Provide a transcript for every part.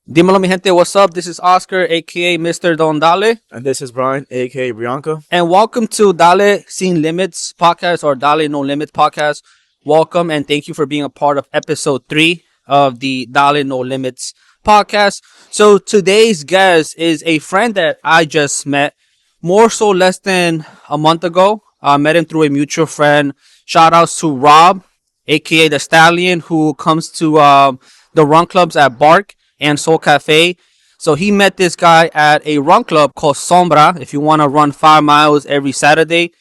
Dímelo, mi gente, what's up? This is Oscar, aka Mr. Don Dale, And this is Brian, aka Bianca. and welcome to Dale Sin Limits podcast or Dale No Limits podcast. Welcome and thank you for being a part of episode 3 of the Dale No Limits podcast. So today's guest is a friend that I just met more so less than a month ago. I met him through a mutual friend. Shout outs to Rob, aka the Stallion, who comes to the run clubs at Bark and Soul Cafe. So he met this guy at a run club called Sombra. If you want to run 5 miles every Saturday,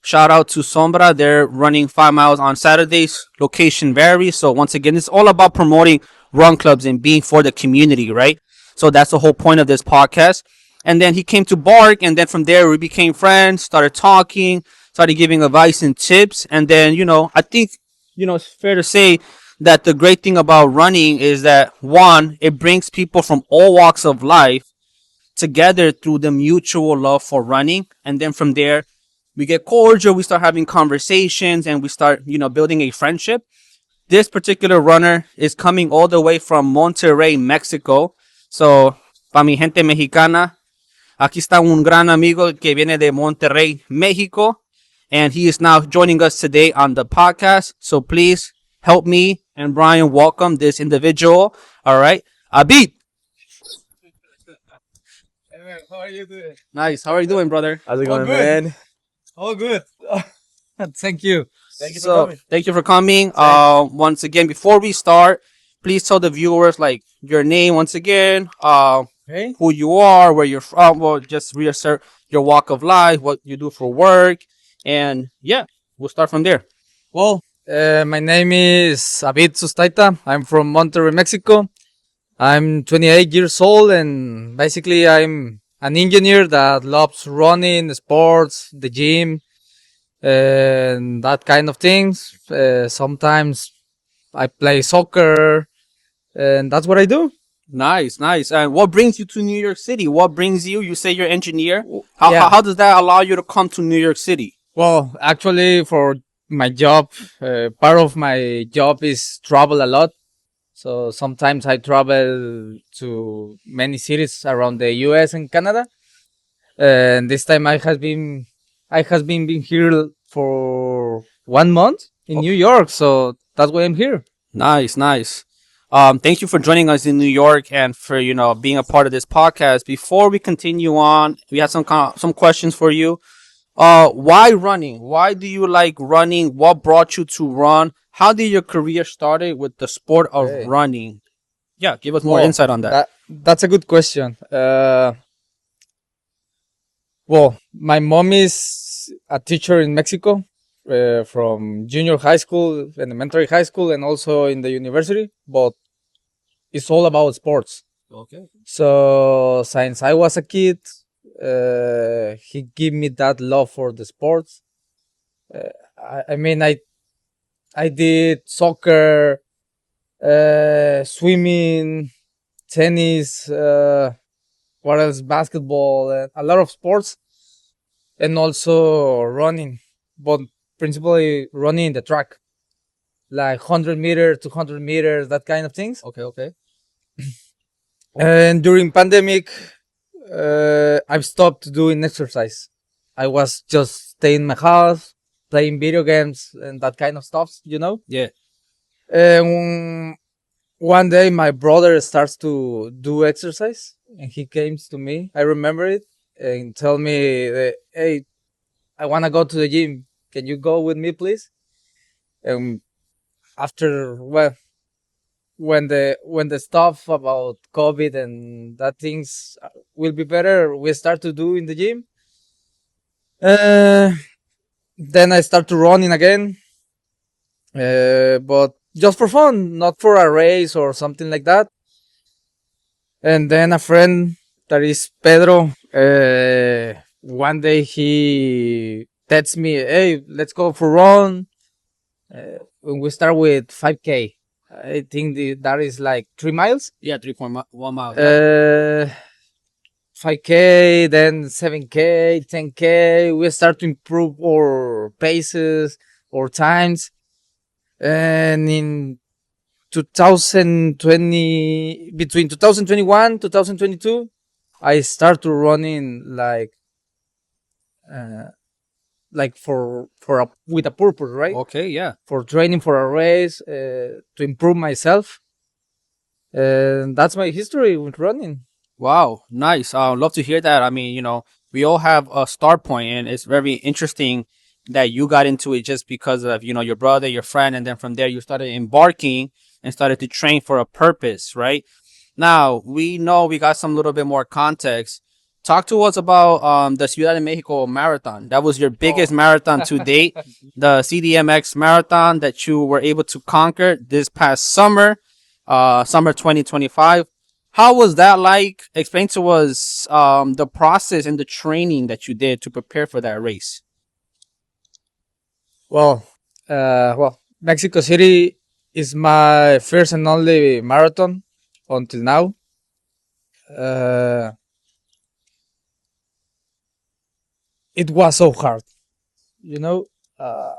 shout out to Sombra. They're running 5 miles on Saturdays. Location varies. So once again, it's all about promoting run clubs and being for the community, right? So that's the whole point of this podcast. And then he came to Bark, and then from there we became friends, started talking, started giving advice and tips. And then, I think, it's fair to say that the great thing about running is that one, it brings people from all walks of life together through the mutual love for running. And then from there, we get cordial, we start having conversations, and we start, building a friendship. This particular runner is coming all the way from Monterrey, Mexico. So, para mi gente mexicana, aquí está un gran amigo que viene de Monterrey, Mexico. And he is now joining us today on the podcast. So please help me and Brian welcome this individual. All right. Habid. Hey man, how are you doing? Nice. How are you doing, brother? How's it going, good. man? All good. Thank you. Thank you for So coming. thank you for coming. Once again, before we start, please tell the viewers like your name once again, Hey. who you are, where you're from. Well, just reassert your walk of life, what you do for work, and yeah, we'll start from there. Well, my name is Habid Sustaita. I'm from Monterrey, Mexico. I'm 28 years old, and basically I'm an engineer that loves running, sports, the gym, and that kind of things. Sometimes I play soccer, and that's what I do. Nice, nice. And what brings you to New York City? What brings you? You say you're an engineer. How, Yeah. how does that allow you to come to New York City? Well, actually, for my job, part of my job is travel a lot. So sometimes I travel to many cities around the US and Canada. And this time I has been here for 1 month in New York. So that's why I'm here. Nice, nice. Thank you for joining us in New York and for being a part of this podcast. Before we continue on, we have some questions for you. Why running? Why do you like running? What brought you to run? How did your career started with the sport of Okay. running? Yeah, give us more Well, insight on that. That's a good question. Well, my mom is a teacher in Mexico, from junior high school, elementary high school, and also in the university. But it's all about sports. Okay. So since I was a kid, he gave me that love for the sports. I did soccer, swimming, tennis, what else? Basketball, and a lot of sports, and also running, but principally running in the track, like 100 meters, 200 meters, that kind of things. Okay, okay. And during pandemic, I've stopped doing exercise. I was just staying in my house, playing video games and that kind of stuff. Yeah. And one day my brother starts to do exercise and he came to me. I remember it and tell me, hey, I want to go to the gym. Can you go with me, please? And after, well, when the stuff about COVID and that things will be better, we start to do in the gym. Uh, then I start to running again, but just for fun, not for a race or something like that. And then a friend that is Pedro, one day he texts me, "Hey, let's go for run." When we start with 5K, I think that is like 3 miles. Yeah, 3.1 miles. 5K, then 7K, 10K. We start to improve our paces, our times. And in 2020, between 2021 2022, I started running uh, like for with a purpose, right? Okay, yeah. For training for a race, to improve myself, and that's my history with running. Wow, nice. Love to hear that. I mean, we all have a start point, and it's very interesting that you got into it just because of your brother, your friend, and then from there you started embarking and started to train for a purpose, right? Now we know we got some little bit more context. Talk to us about the Ciudad de Mexico marathon. That was your biggest marathon to date, the CDMX marathon that you were able to conquer this past summer, summer 2025. How was that like? Explain to us the process and the training that you did to prepare for that race. Well, Mexico City is my first and only marathon until now. Uh, it was so hard, you know. Uh,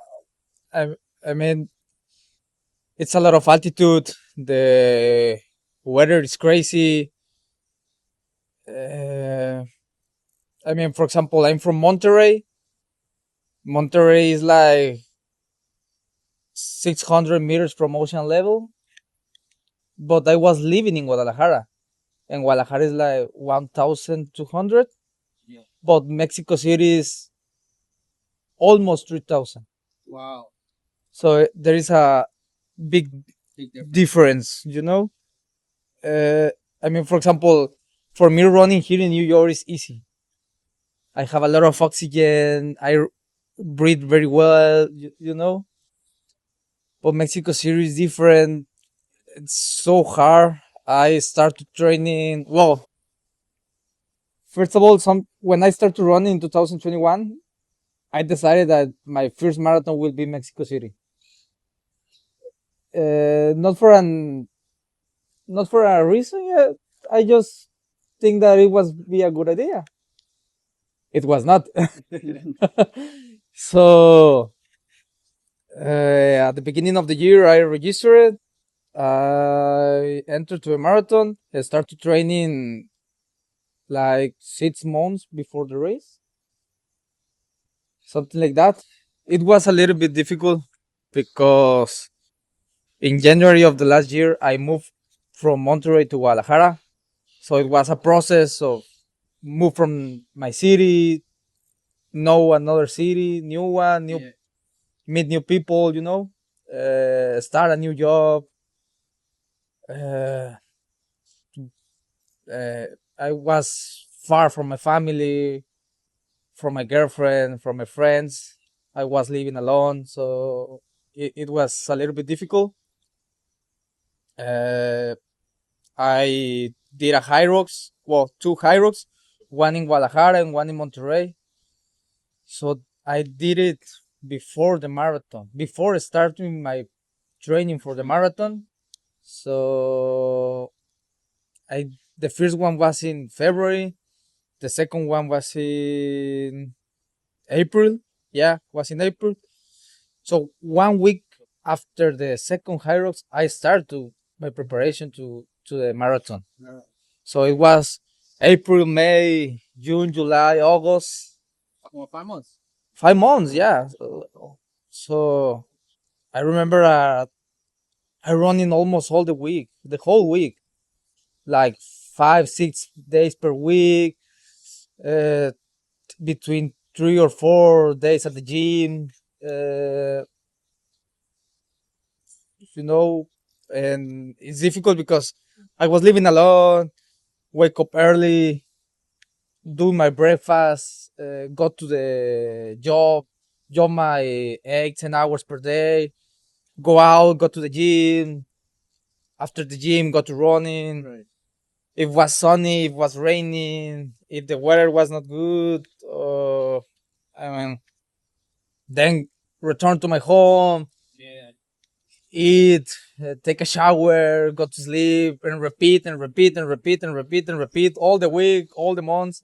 I, I mean, it's a lot of altitude. The weather is crazy. Uh, I mean, for example, I'm from Monterrey. Monterrey is like 600 meters from ocean level, but I was living in Guadalajara, and Guadalajara is like 1,200, but Mexico City is almost 3,000. Wow. So there is a big difference, Uh, I mean, for example, for me, running here in New York is easy. I have a lot of oxygen. Breathe very well, But Mexico City is different. It's so hard. I started training. Well, first of all, some when I started running in 2021, I decided that my first marathon will be Mexico City. Not for a reason yet. I just think that it was be a good idea. It was not. So at the beginning of the year, I registered. I entered to a marathon. I started training like 6 months before the race, something like that. It was a little bit difficult because in January of the last year, I moved from Monterrey to Guadalajara. So it was a process of move from my city, know another city, new one, meet new people, start a new job. Uh, uh, I was far from my family, from my girlfriend, from my friends. I was living alone, so it was a little bit difficult. Uh, I did a high rocks, well, two high rocks, one in Guadalajara and one in Monterrey. So I did it before the marathon, before starting my training for the marathon. So I the first one was in February, the second one was in April. Yeah, was in April. So 1 week after the second Hyrox, I started my preparation to the marathon. So it was April, May, June, July, August. Como 5 months. 5 months, yeah. So I remember I running almost all the week, the whole week, like 5, 6 days per week, uh, between 3 or 4 days at the gym. Uh, you know, and it's difficult because I was living alone, wake up early, do my breakfast, go to the job my 8, 10 hours per day, go out, go to the gym. After the gym, go to running. Right. If it was sunny, if it was raining, if the weather was not good, I mean, then return to my home, eat, take a shower, go to sleep, and repeat and repeat and repeat and repeat and repeat all the week, all the months,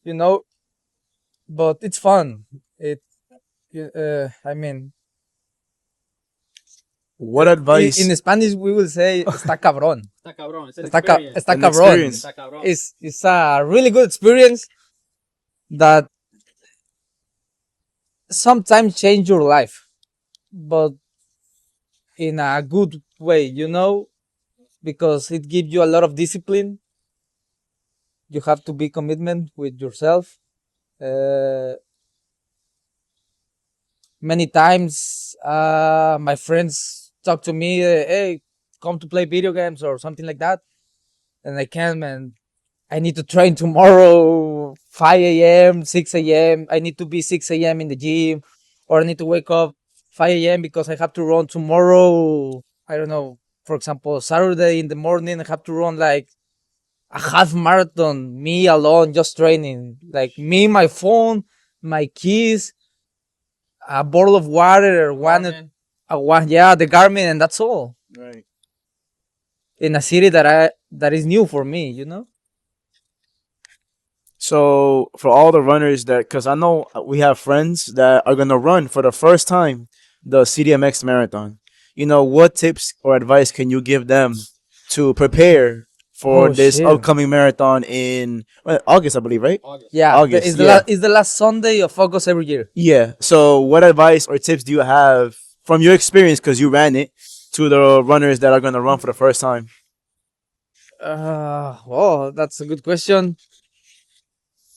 you know. But it's fun. I mean, What advice? In Spanish, we will say "está cabrón." Está cabrón. It's an Está An cabrón. experience. Está cabrón. It's a really good experience that sometimes change your life, but in a good way, because it gives you a lot of discipline. You have to be commitment with yourself. Uh, Many times, my friends talk to me, "Hey, come to play video games or something like that," and I can't, man. I need to train tomorrow, 5 a.m., 6 a.m. I need to be 6 a.m. in the gym, or I need to wake up 5 a.m. because I have to run tomorrow. I don't know. For example, Saturday in the morning, I have to run like a half marathon, me alone, just training. Like me, my phone, my keys, a bottle of water, yeah, the Garmin, and that's all. Right. In a city that is new for me. So for all the runners that, because I know we have friends that are gonna run for the first time the CDMX marathon. What tips or advice can you give them to prepare for Oh this shit! upcoming marathon in August, I believe, right? August. Yeah, August, yeah. it's the last Sunday of August every year. Yeah. So what advice or tips do you have from your experience, because you ran it, to the runners that are gonna run for the first time? Well, that's a good question.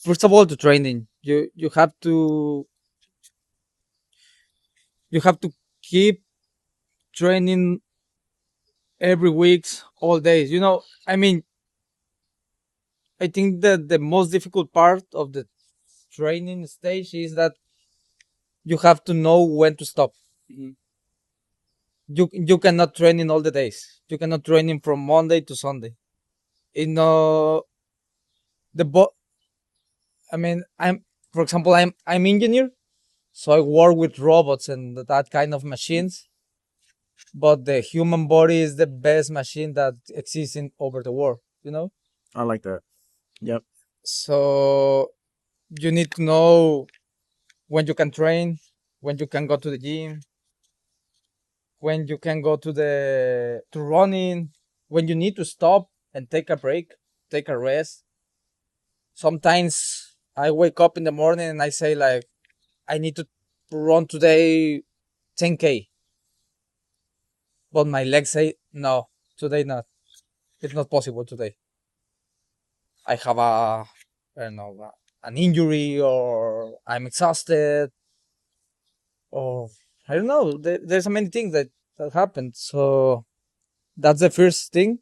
First of all, to training, you have to keep training every week, all days. I mean, I think that the most difficult part of the training stage is that you have to know when to stop. Mhm. You cannot train in all the days. You cannot train in from Monday to Sunday. You know the I mean, for example, I'm engineer, so I work with robots and that kind of machines. But the human body is the best machine that exists in over the world. I like that. Yep. So you need to know when you can train, when you can go to the gym, when you can go to running, when you need to stop and take a break, take a rest. Sometimes I wake up in the morning and I say like I need to run today 10K, but my legs say no, today not. It's not possible today. I have I don't know, an injury or I'm exhausted or I don't know. There's so many things that happen. So that's the first thing.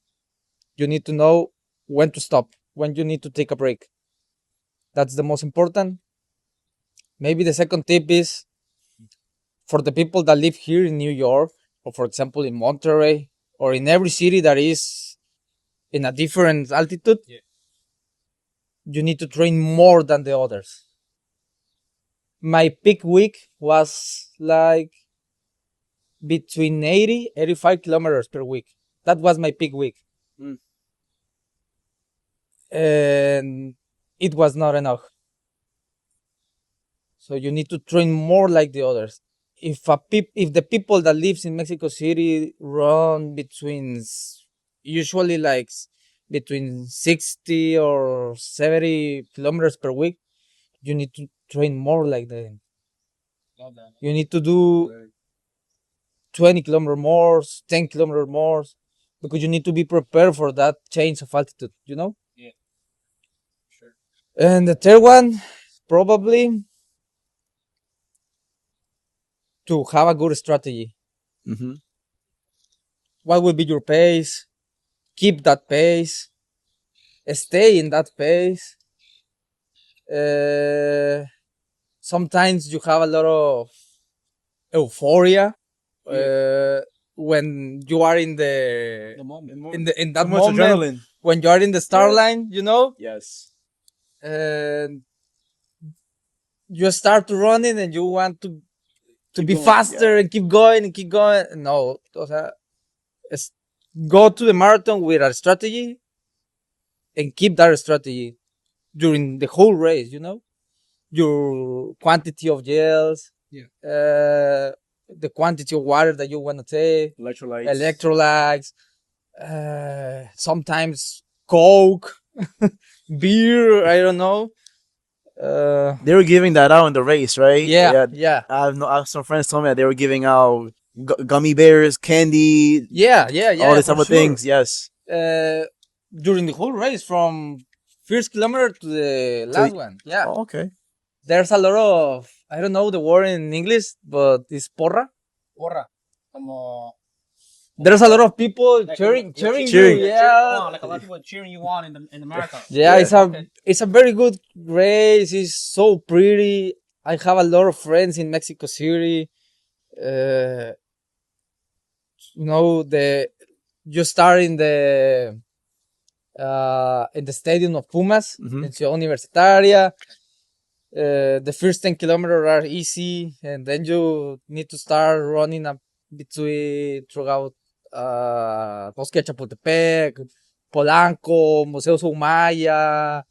You need to know when to stop, when you need to take a break. That's the most important. Maybe the second tip is for the people that live here in New York, or for example in Monterey, or in every city that is in a different altitude. Yeah. You need to train more than the others. My peak week was like between 85 kilometers per week. That was my peak week. Mm. And it was not enough. So you need to train more like the others. If the people that lives in Mexico City run usually like between 60 or 70 kilometers per week, you need to train more like them. Love that. You need to do 20 kilometers more, 10 kilometers more, because you need to be prepared for that change of altitude. Yeah. Sure. And the third one, probably to have a good strategy. Mm-hmm. What will be your pace? Keep that pace. Stay in that pace. Uh, Sometimes you have a lot of euphoria when you are in The moment. in that Too much moment adrenaline. when you are in the start line. Yes. And you start running and you want to Keep be going, faster yeah. and keep going and keep going. No, o sea, go to the marathon with a strategy and keep that strategy during the whole race. Your quantity of gels, Yeah. the quantity of water that you want to take, Electrolytes. electrolytes, sometimes Coke, beer. I don't know. They were giving that out in the race, right? Yeah, yeah, I have some friends told me that they were giving out gummy bears, candy, yeah, yeah, all yeah, these for type of sure. things. Yes. During the whole race, from first kilometer to the last one. Yeah, Oh, okay. there's a lot of, I don't know the word in English, but it's porra. Porra. Como There's a lot of people like cheering Cheering. you. Yeah, like a lot of people cheering you on in the marathon. yeah. Yeah. It's a very good race. It's so pretty. I have a lot of friends in Mexico City. Uh, the you start in the stadium of Pumas Mhm. in Ciudad Universitaria. The first 10 kilometers are easy, and then you need to start running up throughout Bosque de Chapultepec, Polanco, Museo Soumaya,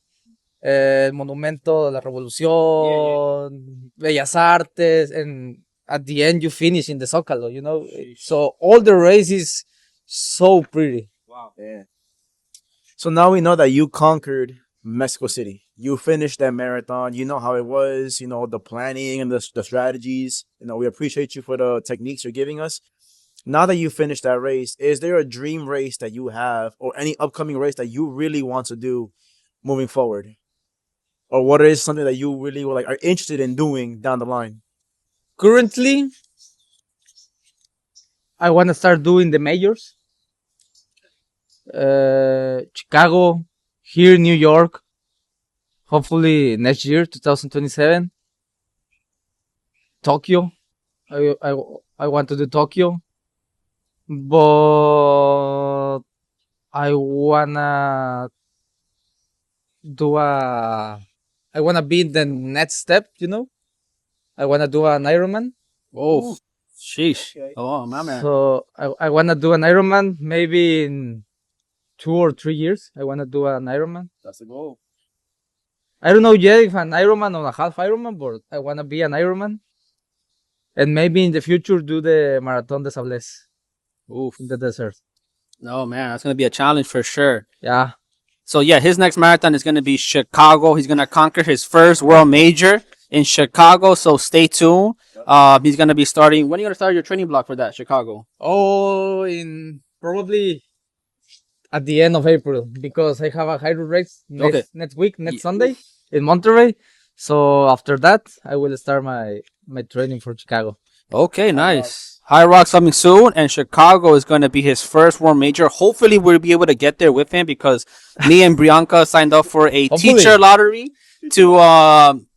el Monumento de la Revolución, Bellas Artes, and at the end you finish in the Zócalo, you know. So all the race is so pretty. Wow. Yeah. So now we know that you conquered Mexico City. You finished that marathon. You know how it was. You know the planning and the strategies. You know we appreciate you for the techniques you're giving us. Now that you finished that race, is there a dream race that you have, or any upcoming race that you really want to do moving forward, or what is something that you really like are interested in doing down the line? Currently, I want to start doing the majors. Chicago, here, New York. Hopefully next year, 2027. Tokyo. I want to do Tokyo, but I wanna do a. I wanna be the next step. I wanna do an Ironman. Oh, sheesh. Oh, my man. So I wanna do an Ironman maybe in 2 or 3 years. I wanna do an Ironman. That's the goal. I don't know yet if an Ironman or a half Ironman, but I wanna be an Ironman, and maybe in the future do the Marathon de Sables Oof. in the desert. No, man, that's gonna be a challenge for sure. Yeah. So yeah, his next marathon is gonna be Chicago. He's gonna conquer his first world major in Chicago. So stay tuned. He's gonna be starting. When are you gonna start your training block for that, Chicago? Oh, in probably at the end of April because I have a hydro race Okay. next week, next Ye- Sunday in Monterrey. So after that, I will start my training for Chicago. Okay, nice. High Rock's coming soon, and Chicago is going to be his first world major. Hopefully, we'll be able to get there with him because me and Brianka signed up for a Hopefully. teacher lottery to.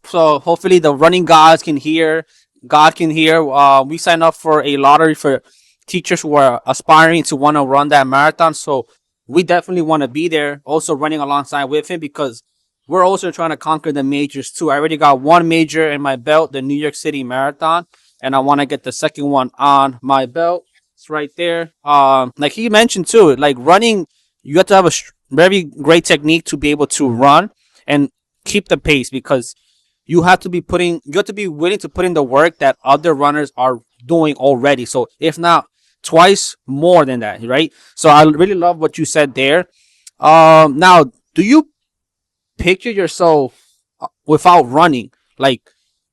So hopefully, the running gods can hear. God can hear. We signed up for a lottery for teachers who are aspiring to want to run that marathon. So we definitely want to be there, also running alongside with him because we're also trying to conquer the majors too. I already got one major in my belt, the New York City Marathon, and I want to get the second one on my belt. It's right there. Like he mentioned too, like running, you have to have a very great technique to be able to run and keep the pace because you have to be willing to put in the work that other runners are doing already. So if not twice more than that, right? So I really love what you said there. Now, do you picture yourself without running? Like,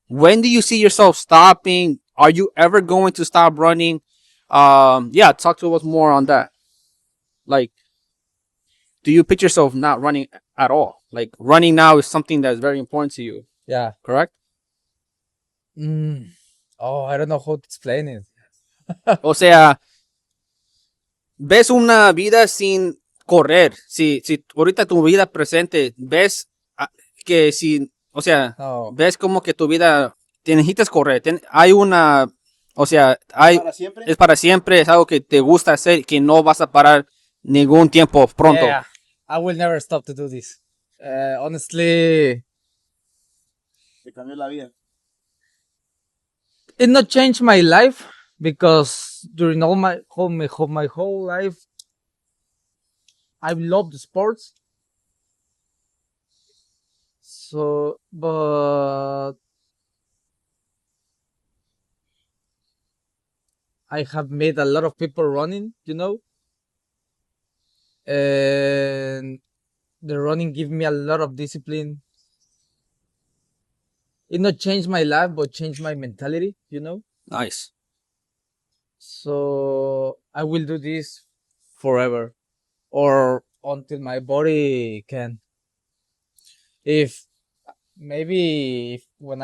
when do you see yourself stopping? Are you ever going to stop running? Yeah, talk to us more on that. Like, do you picture yourself not running at all? Like, running now is something that's very important to you, Yeah. correct? Oh, I don't know how to explain it. O sea, ves una vida sin correr. Si ahorita tu vida presente, ves que si, o sea, No. ves como que tu vida, te necesitas correr. Hay una, o sea, es para siempre, es algo que te gusta hacer, que no vas a parar ningún tiempo pronto. Yeah, I will never stop to do this. Honestly, Te cambió la vida. it not changed my life because during all my whole life, I've loved sports. So, but I have met a lot of people running, and the running give me a lot of discipline. It not changed my life, but changed my mentality. Nice. So I will do this forever or until my body can. If maybe if when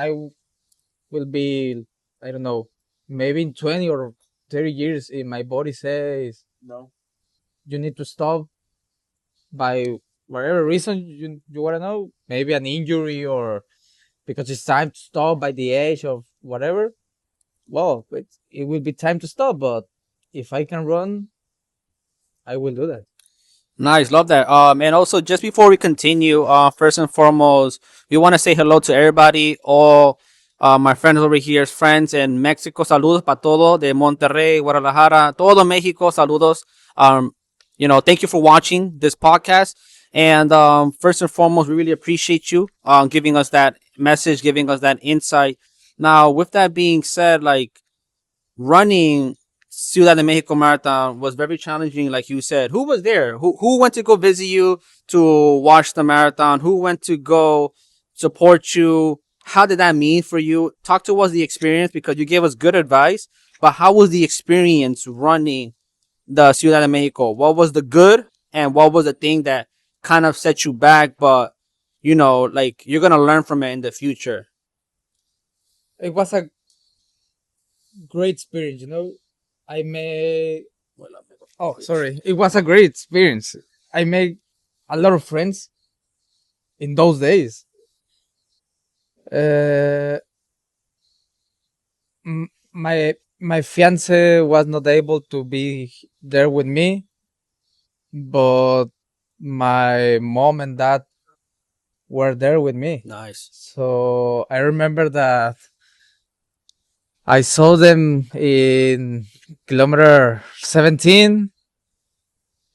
will be, I don't know, maybe in 20 or 30 years, if my body says No. you need to stop by whatever reason you want to know, maybe an injury or because it's time to stop by the age of whatever, well, it will be time to stop. But if I can run, I will do that. Nice, love that. And also just before we continue, first and foremost, we want to say hello to everybody, all my friends over here's friends in Mexico. Saludos para todo de Monterrey, Guadalajara, todo Mexico. Saludos. Thank you for watching this podcast. And first and foremost, we really appreciate you giving us that message, giving us that insight. Now, with that being said, like running Ciudad de Mexico Marathon was very challenging, like you said. Who was there? Who went to go visit you to watch the marathon? Who went to go support you? How did that mean for you? Talk to us the experience because you gave us good advice. But how was the experience running the Ciudad de Mexico? What was the good and what was the thing that kind of set you back? But like you're gonna learn from it in the future. It was a great experience. I made. Oh, sorry. It was a great experience. I made a lot of friends in those days. Uh, my fiance was not able to be there with me, but my mom and dad were there with me. Nice. So I remember that I saw them in kilometer 17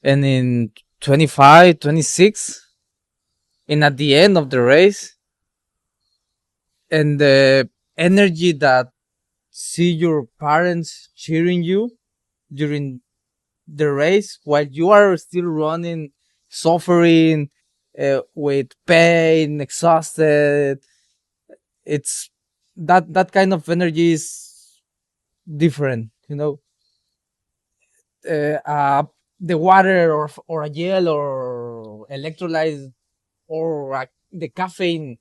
and in 25, 26, and at the end of the race, and the energy that see your parents cheering you during the race while you are still running, suffering, with pain, exhausted. It's that kind of energy is different. Uh, the water or a gel or electrolytes or the caffeine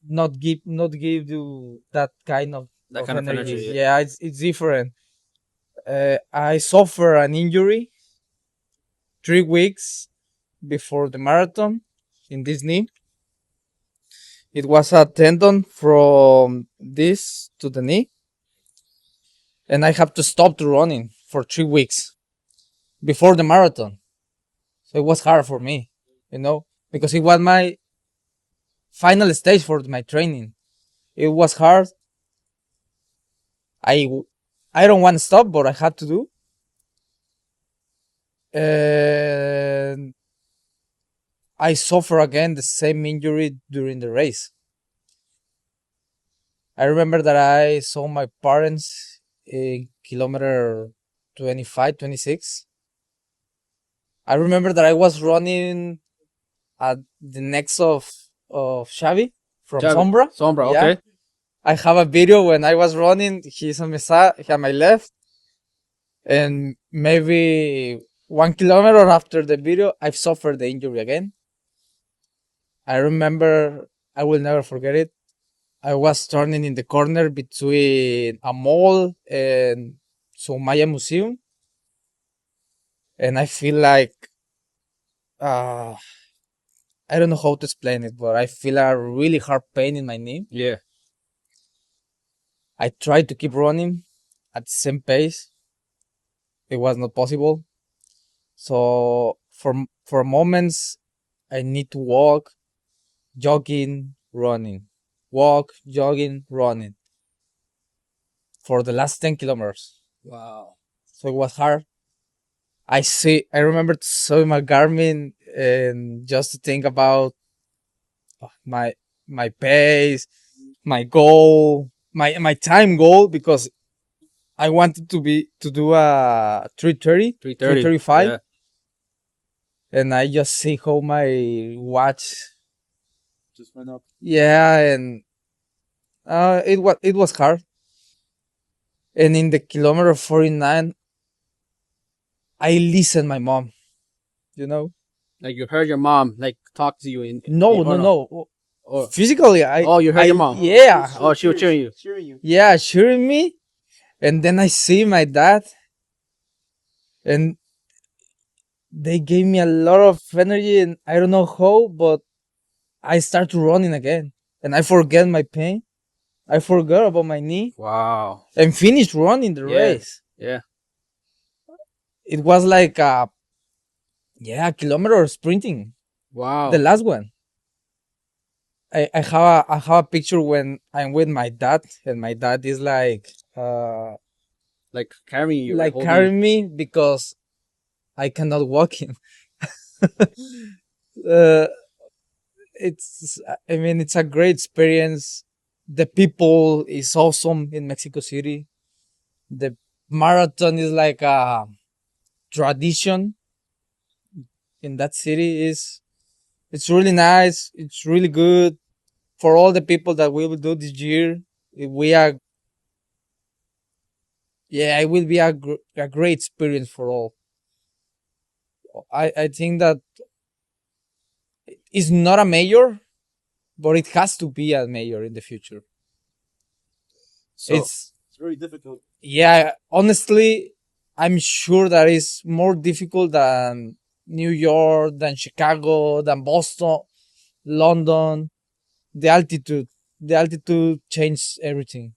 not give you that kind That of kind of energy. energy. Yeah, it's different. I suffer an injury 3 weeks before the marathon in this knee. It was a tendon from this to the knee, and I have to stop the running for 3 weeks before the marathon. So it was hard for me, because it was my final stage for my training. It was hard. I I don't want to stop, but I had to do. And I suffer again the same injury during the race. I remember that I saw my parents in kilometer 25, 26. I remember that I was running at the next of Xavi from Javi. Sombra. Sombra, Yeah. okay. I have a video when I was running. He's on my left. And maybe 1 kilometer after the video, I've suffered the injury again. I remember, I will never forget it. I was turning in the corner between a mall and Soumaya Museum. And I feel like, uh, I don't know how to explain it, but I feel a really hard pain in my knee. Yeah. I tried to keep running at the same pace. It was not possible. So for moments, I need to walk, jogging, running, walk, jogging, running for the last 10 kilometers. Wow. So it was hard. I remember to sew my Garmin and just to think about my my pace, my goal, my time goal, because I wanted to do a 330, 3:30. 335, Yeah. and I just see how my watch. Just went up. Yeah, and it was hard. And in the kilometer 49, I listened my mom. You know, Like you heard your mom like talk to you in no, or no, no. no. Or Physically, I oh, you heard I your mom. yeah, Oh, she was cheering you. Cheering you. yeah, cheering me. And then I see my dad, and they gave me a lot of energy, and I don't know how, but I start to running again, and I forget my pain. I forgot about my knee Wow. and finished running the Yeah. race. Yeah. It was like a kilometer of sprinting. The Wow. last one. I have a picture when I'm with my dad, and my dad is Like carrying you, right? like Holding you. carrying me because I cannot walk in. uh, I mean, it's a great experience. The people is awesome in Mexico City. The marathon is like a tradition in that city. Is It's really nice. It's really good for all the people that we will do this year. We are Yeah, it will be a great experience for all. I think that it's not a major, but it has to be a major in the future. So It's very difficult. Yeah, honestly, I'm sure that it's more difficult than New York, than Chicago, than Boston, London. The altitude, the altitude changed everything.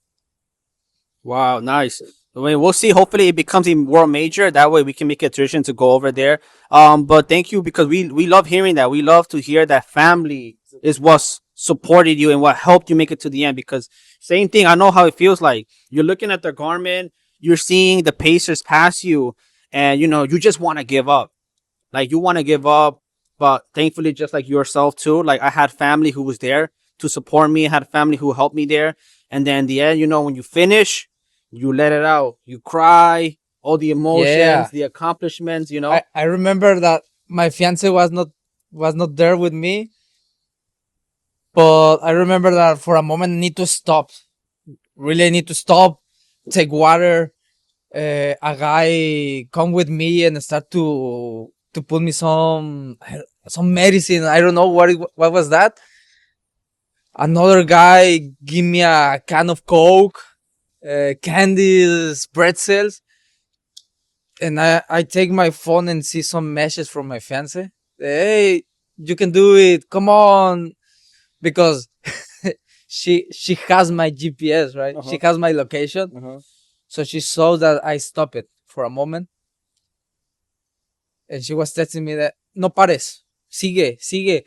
wow, nice. I mean, we'll see. Hopefully, it becomes a world major. That way, we can make a tradition to go over there. But thank you because we love hearing that. We love to hear that family is what supported you and what helped you make it to the end. Because same thing, I know how it feels like. You're looking at the garment, you're seeing the pacers pass you, and you just want to give up. Like you want to give up, but thankfully, just like yourself too, like I had family who was there to support me. I had family who helped me there, and then in the end, when you finish, you let it out. You cry, all the Yeah, emotions, the accomplishments. I remember that my fiance was not there with me, but I remember that for a moment I need to stop. Really, I need to stop, take water. A guy come with me and start to put me some medicine. I don't know what was that. Another guy give me a can of Coke, candies, pretzels, and I take my phone and see some messages from my fiance. Hey, you can do it. Come on, because she has my GPS, right? She has my location, so she saw that I stop it for a moment, and she was texting me that no pares, sigue, sigue.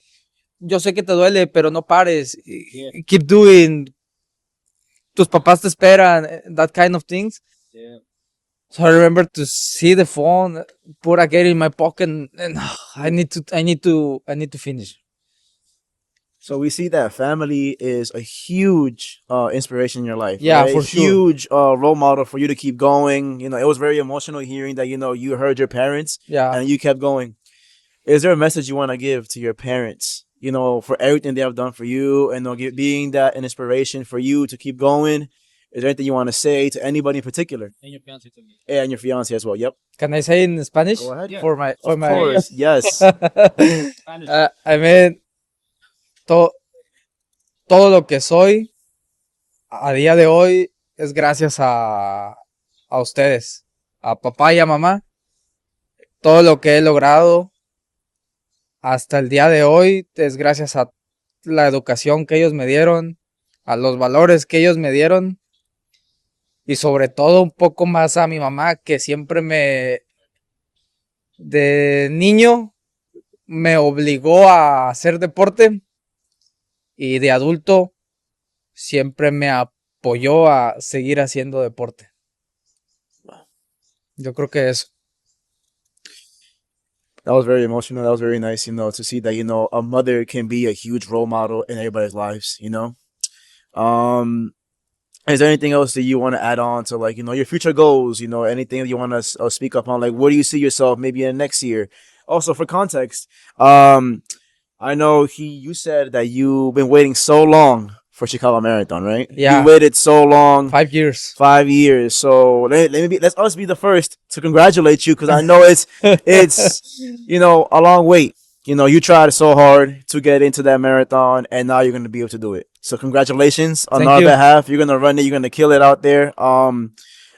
Yo sé que te duele, pero no pares. Yeah. Keep doing. Tus papás te esperan. That kind of things. Yeah. So I remember to see the phone, put again in my pocket, and I need to finish. So we see that family is a huge inspiration in your life, Yeah, right? for sure. Huge role model for you to keep going. It was very emotional hearing that you heard your parents Yeah. and you kept going. Is there a message you want to give to your parents? For everything they have done for you, and being that an inspiration for you to keep going. Is there anything you want to say to anybody in particular? And your fiance to me. And your fiance as well. Yep. Can I say in Spanish? Go ahead. Yeah. For Of my. course. Yes. Spanish. I mean, to, todo lo que soy a día de hoy es gracias a ustedes, a papá y a mamá. Todo lo que he logrado hasta el día de hoy es gracias a la educación que ellos me dieron, a los valores que ellos me dieron y sobre todo un poco más a mi mamá que siempre de niño me obligó a hacer deporte y de adulto siempre me apoyó a seguir haciendo deporte. Yo creo que eso. That was very emotional. That was very nice, to see that, a mother can be a huge role model in everybody's lives. Um, Is there anything else that you want to add on to, like, your future goals? Anything that you want to speak up on? Like, where do you see yourself maybe in next year? Also, for context, I know you said that you've been waiting so long for Chicago Marathon, right? You Yeah, waited so long, 5 years. 5 years. So let's us be the first to congratulate you, because I know it's a long wait. You tried so hard to get into that marathon, and now you're gonna be able to do it. So congratulations on Thank our you. behalf. You're gonna run it. You're gonna kill it out there.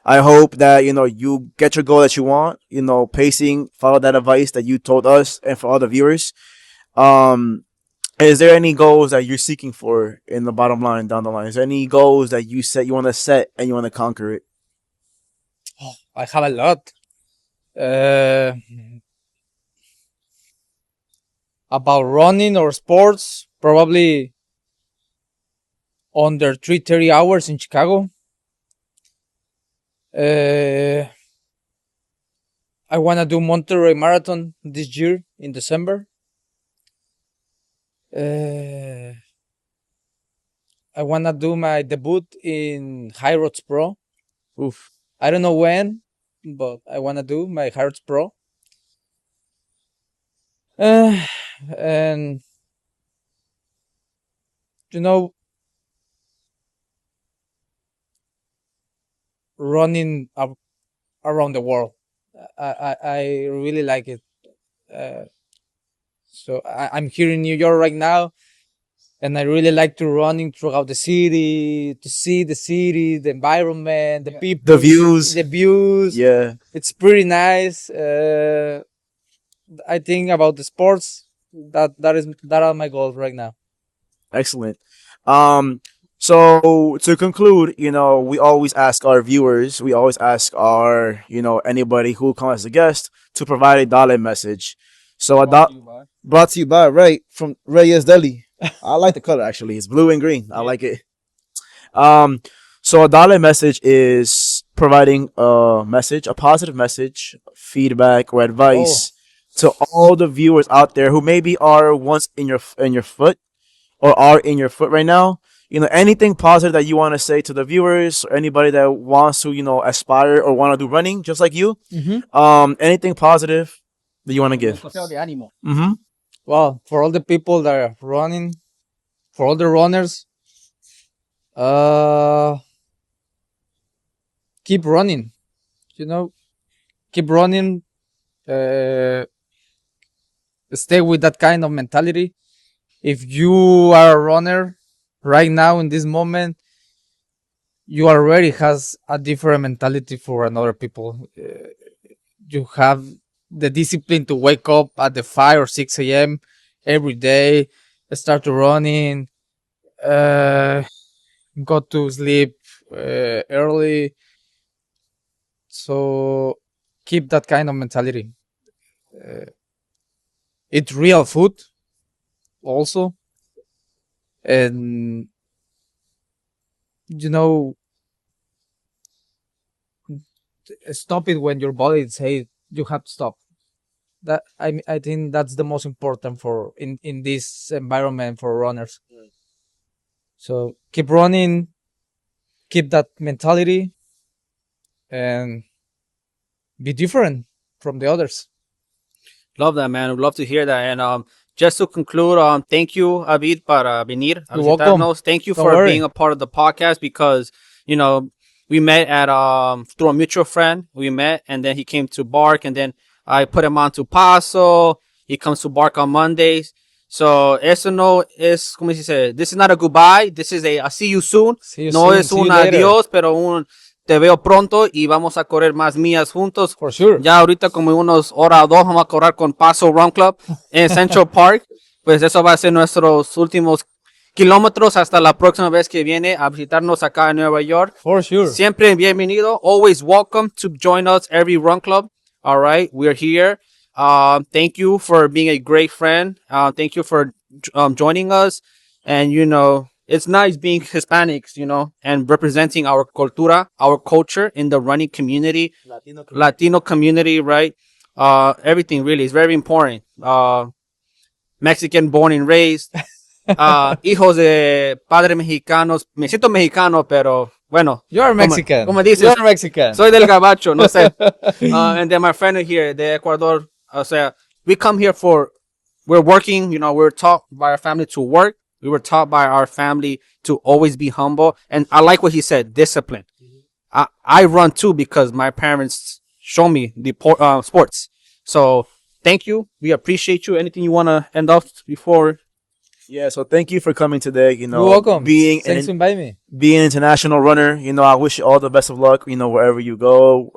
I hope that you get your goal that you want. Pacing, follow that advice that you told us, and for all the viewers. Um, is there any goals that you're seeking for in the bottom line down the line? Is there any goals that you want to set and you want to conquer it? I have a lot. Uh, about running or sports, probably under 3:30 hours in Chicago. Uh, I wanna do Monterrey Marathon this year in December. Uh, I wanna do my debut in High Roads Pro. Oof. I don't know when, but I wanna do my High Roads Pro. Uh, and you know, running around the world. I really like it. Uh, so I'm here in New York right now, and I really like to running throughout the city to see the city, the environment, the people, The views. the views. Yeah. It's pretty nice. I think about the sports. That are my goals right now. Excellent. Um, so to conclude, we always ask our viewers, we always ask anybody who comes as a guest to provide a dollar message. So brought to you by right from Reyes Deli. I like the color actually. It's blue and green. I like it. Um, so a dollar message is providing a message, a positive message, feedback or advice to all the viewers out there who maybe are once in your foot or are in your foot right now. Anything positive that you want to say to the viewers or anybody that wants to, aspire or want to do running just like you. Mm-hmm. Anything positive that you want to give? Mm-hmm. Well, for all the people that are running, for all the runners, uh, keep running. Keep running. Uh, Stay with that kind of mentality. If you are a runner right now in this moment, you already has a different mentality for another people. You have the discipline to wake up at the 5 or 6 a.m. every day, start to running, uh, go to sleep early. So keep that kind of mentality. Uh, eat real food also, and you know stop it when your body say you have to stop. That I think that's the most important for in this environment for runners. So keep running, keep that mentality, and be different from the others. Love that, man. Would love to hear that. And just to conclude, thank you, Habid, para venir a You're welcome. visitarnos. Thank you Don't for worry. being a part of the podcast because we met at through a mutual friend. We met, and then he came to Bark, and then I put him on to Paso. He comes to Bark on Mondays. So eso no es como se dice. This is not a goodbye. This is a see you soon. See you No soon. es See you un later. adiós, pero un te veo pronto y vamos a correr más millas juntos. For sure. Ya ahorita como unos hora o dos vamos a correr con Paso Run Club en Central Park. Pues eso va a ser nuestros últimos kilómetros hasta la próxima vez que viene a visitarnos acá en Nueva York. For sure. Siempre bienvenido. Always welcome to join us every run club. All right. We're here. Thank you for being a great friend. Thank you for joining us. And, it's nice being Hispanics, and representing our cultura, our culture in the running community, Latino community, right? Everything really is very important. Mexican born and raised, hijos de padres mexicanos. Me siento mexicano, pero Bueno, You're Mexican. como dices, You're Mexican. soy del gabacho, no sé. And then my friend here de Ecuador, o sea, we come here we're working, you know, we're taught by our family to work. We were taught by our family to always be humble. And I like what he said, discipline. I run too because my parents show me the sports. So thank you. We appreciate you. Anything you want to end off before? Yeah, so thank you for coming today. You know, You're welcome. being Thanks for inviting me. being an international runner. You know, I wish you all the best of luck. You know, wherever you go.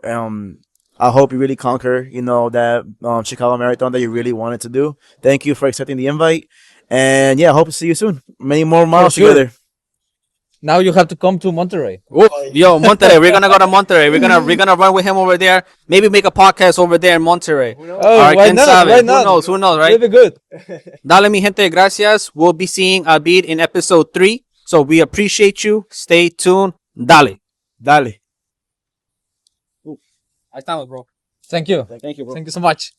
I hope you really conquer. You know that Chicago Marathon that you really wanted to do. Thank you for accepting the invite, and yeah, I hope to see you soon. Many more miles sure. together. Now you have to come to Monterrey. Oh, yo, Monterrey. We're gonna go to Monterrey. We're gonna run with him over there. Maybe make a podcast over there in Monterrey. Oh, Alright, why quién not? sabe? Why Who not? knows? Who knows, right? It'll be good. Dale, mi gente, gracias. We'll be seeing Habid in episode 3. So we appreciate you. Stay tuned. Dale. Dale. Ahí estamos, bro. Thank you. Thank you, bro. Thank you so much.